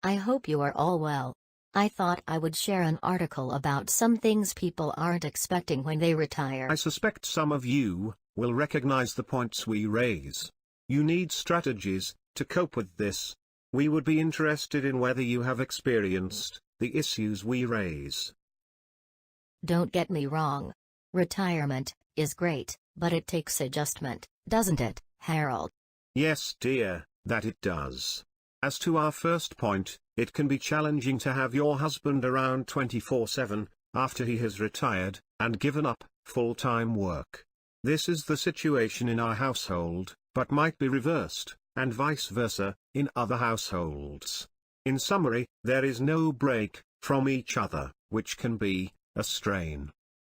I hope you are all well. I thought I would share an article about some things people aren't expecting when they retire. I suspect some of you will recognize the points we raise. You need strategies to cope with this. We would be interested in whether you have experienced the issues we raise. Don't get me wrong. Retirement is great, but it takes adjustment, doesn't it, Harold? Yes, dear, that it does. As to our first point, it can be challenging to have your husband around 24/7, after he has retired, and given up full-time work. This is the situation in our household, but might be reversed, and vice versa, in other households. In summary, there is no break from each other, which can be a strain.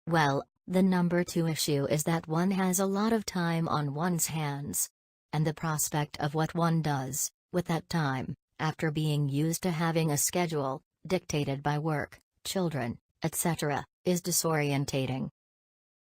Well, the number 2 issue is that one has a lot of time on one's hands. And the prospect of what one does with that time, after being used to having a schedule, dictated by work, children, etc., is disorientating.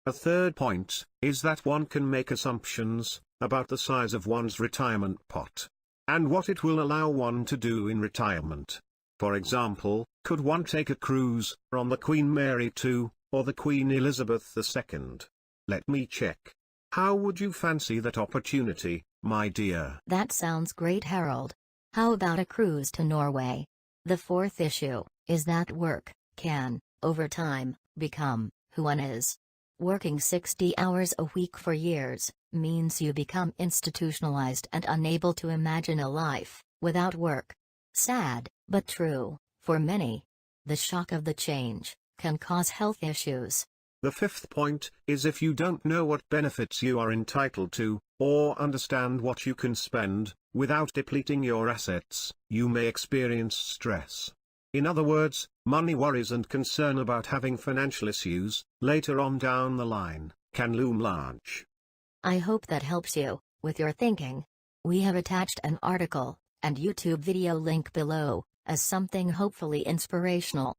A third point is that one can make assumptions about the size of one's retirement pot, and what it will allow one to do in retirement. For example, could one take a cruise on the Queen Mary II, or the Queen Elizabeth II? Let me check. How would you fancy that opportunity, my dear? That sounds great, Harold. How about a cruise to Norway? The fourth issue is that work can, over time, become who one is. Working 60 hours a week for years means you become institutionalized and unable to imagine a life without work. Sad, but true, for many. The shock of the change can cause health issues. The fifth point is if you don't know what benefits you are entitled to, or understand what you can spend, without depleting your assets, you may experience stress. In other words, money worries and concern about having financial issues, later on down the line, can loom large. I hope that helps you with your thinking. We have attached an article and YouTube video link below, as something hopefully inspirational.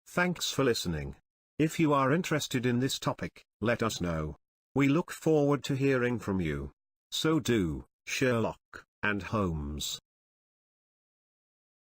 Thanks for listening. If you are interested in this topic, let us know. We look forward to hearing from you. So do, Sherlock and Holmes.